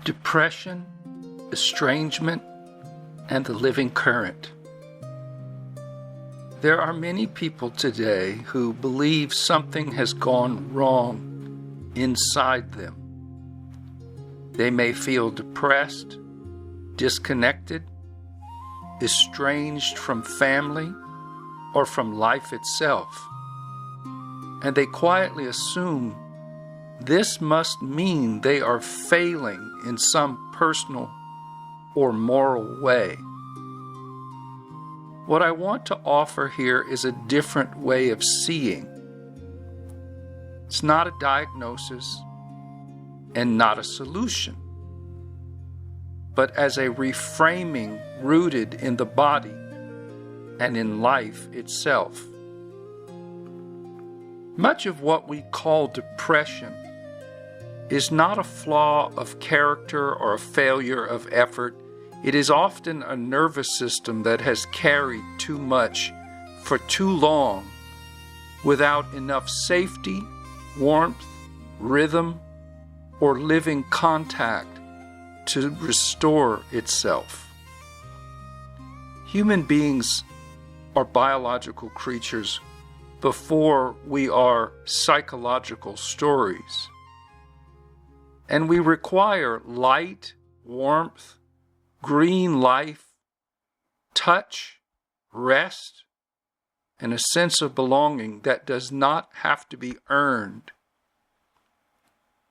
depression, estrangement, and the living current. There are many people today who believe something has gone wrong inside them. They may feel depressed, disconnected, estranged from family or from life itself, and they quietly assume this must mean they are failing in some personal or moral way. What I want to offer here is a different way of seeing. It's not a diagnosis and not a solution, but as a reframing rooted in the body and in life itself. Much of what we call depression is not a flaw of character or a failure of effort. It is often a nervous system that has carried too much for too long without enough safety, warmth, rhythm, or living contact to restore itself. Human beings are biological creatures before we are psychological stories. And we require light, warmth, green life, touch, rest, and a sense of belonging that does not have to be earned.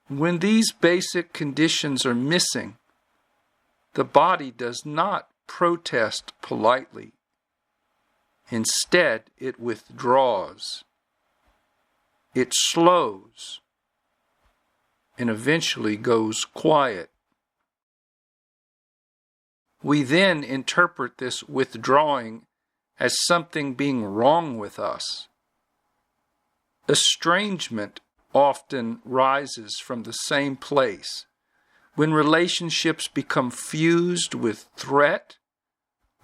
When these basic conditions are missing, the body does not protest politely. Instead, it withdraws. It slows and eventually goes quiet. We then interpret this withdrawing as something being wrong with us. Estrangement often rises from the same place when relationships become fused with threat,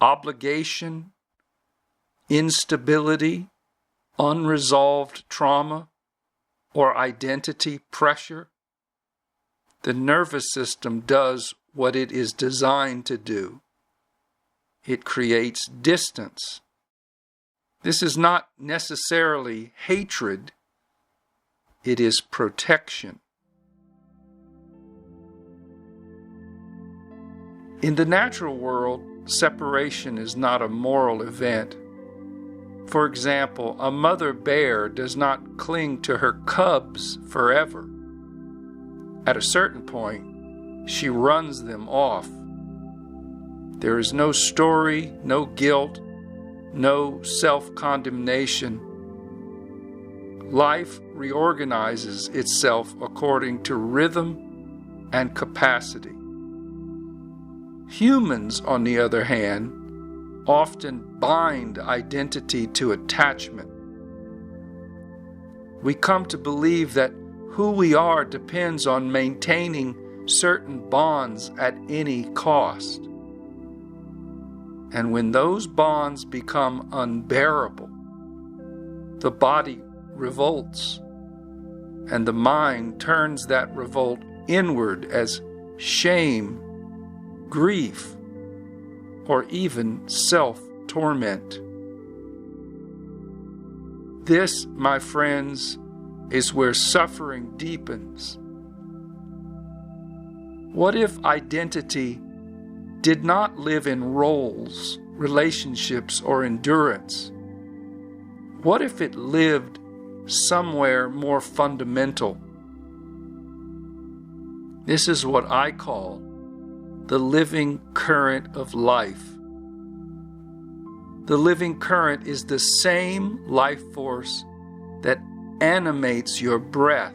obligation, instability, unresolved trauma, or identity pressure. The nervous system does what it is designed to do. It creates distance. This is not necessarily hatred. It is protection. In the natural world, separation is not a moral event. For example, a mother bear does not cling to her cubs forever. At a certain point, she runs them off. There is no story, no guilt, no self-condemnation. Life reorganizes itself according to rhythm and capacity. Humans, on the other hand, often bind identity to attachment. We come to believe that who we are depends on maintaining certain bonds at any cost. And when those bonds become unbearable, the body revolts, and the mind turns that revolt inward as shame, grief, or even self-torment. This, my friends, is where suffering deepens. What if identity did not live in roles, relationships, or endurance? What if it lived somewhere more fundamental? This is what I call the living current of life. The living current is the same life force that animates your breath,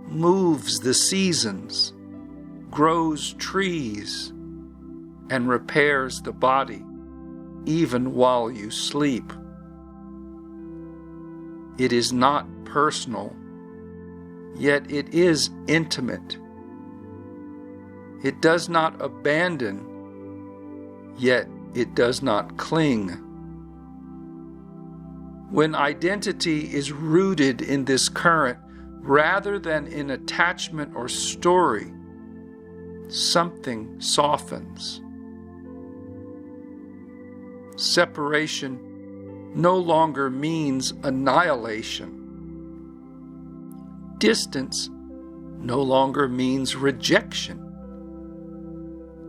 moves the seasons, grows trees, and repairs the body, even while you sleep. It is not personal, yet it is intimate. It does not abandon, yet it does not cling. When identity is rooted in this current rather than in attachment or story, something softens. Separation no longer means annihilation. Distance no longer means rejection.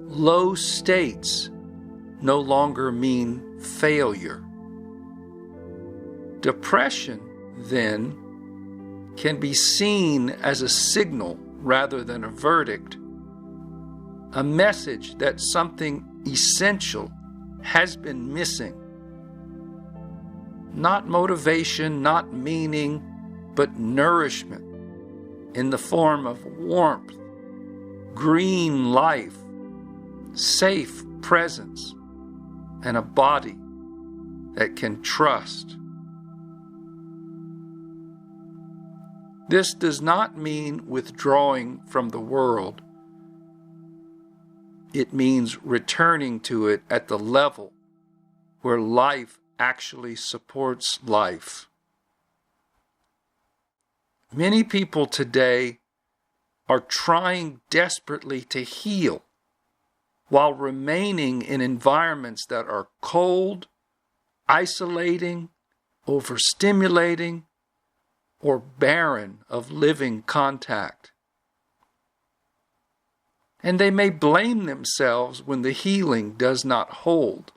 Low states no longer mean failure. Depression, then, can be seen as a signal rather than a verdict, a message that something essential has been missing. Not motivation, not meaning, but nourishment in the form of warmth, green life, safe presence, and a body that can trust. This does not mean withdrawing from the world. It means returning to it at the level where life actually supports life. Many people today are trying desperately to heal while remaining in environments that are cold, isolating, overstimulating, or barren of living contact. And they may blame themselves when the healing does not hold.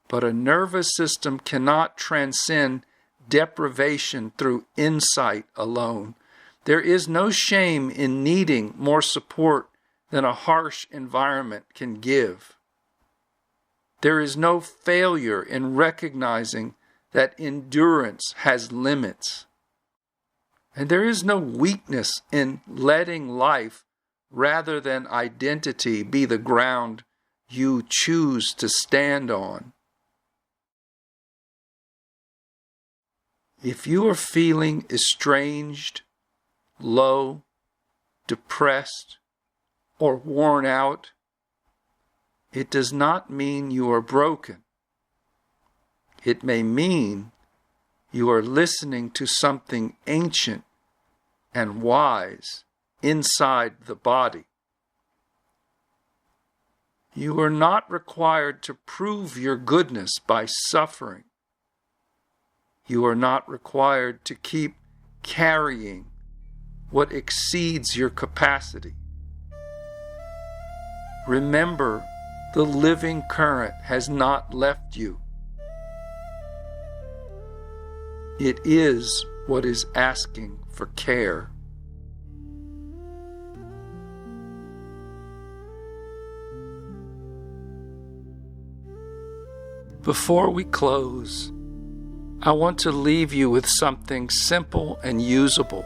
But a nervous system cannot transcend deprivation through insight alone. There is no shame in needing more support than a harsh environment can give. There is no failure in recognizing that endurance has limits. And there is no weakness in letting life rather than identity be the ground you choose to stand on. If you are feeling estranged, low, depressed, or worn out, it does not mean you are broken. It may mean you are listening to something ancient and wise inside the body. You are not required to prove your goodness by suffering. You are not required to keep carrying what exceeds your capacity. Remember, the living current has not left you. It is what is asking for care. Before we close, I want to leave you with something simple and usable.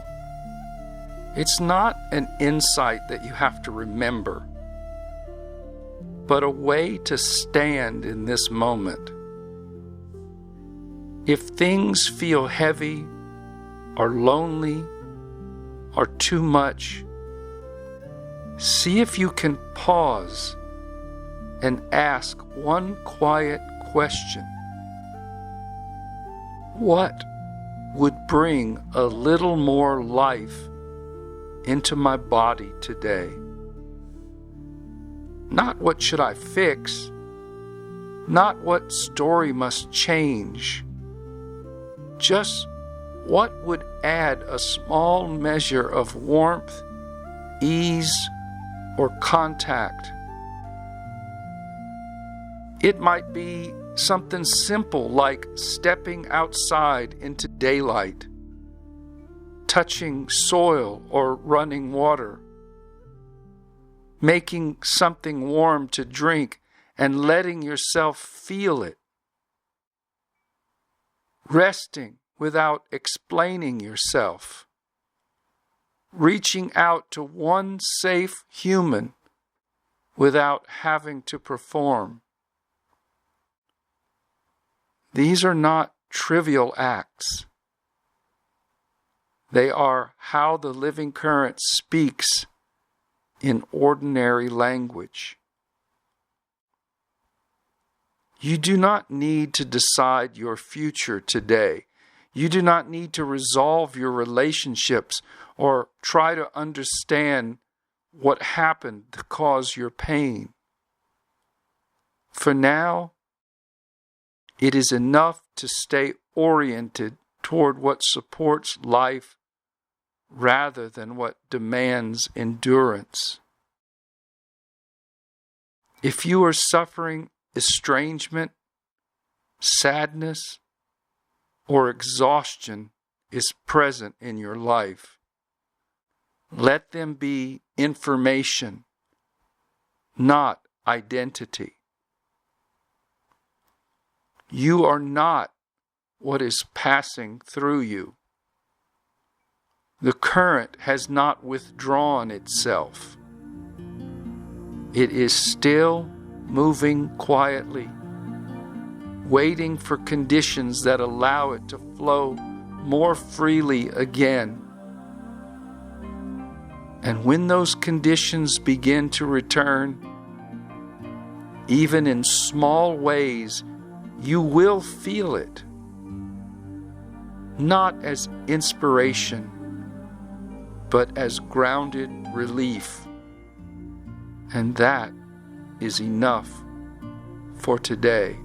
It's not an insight that you have to remember, but a way to stand in this moment. If things feel heavy or lonely or too much, see if you can pause and ask one quiet question. What would bring a little more life into my body today? Not what should I fix, not what story must change, just what would add a small measure of warmth, ease, or contact. It might be something simple like stepping outside into daylight, touching soil or running water, making something warm to drink and letting yourself feel it, resting without explaining yourself, reaching out to one safe human without having to perform. These are not trivial acts. They are how the living current speaks in ordinary language. You do not need to decide your future today. You do not need to resolve your relationships or try to understand what happened to cause your pain. For now, it is enough to stay oriented toward what supports life rather than what demands endurance. If you are suffering estrangement, sadness, or exhaustion is present in your life, let them be information, not identity. You are not what is passing through you. The current has not withdrawn itself. It is still moving quietly, waiting for conditions that allow it to flow more freely again. And when those conditions begin to return, even in small ways, you will feel it, not as inspiration, but as grounded relief. And that is enough for today.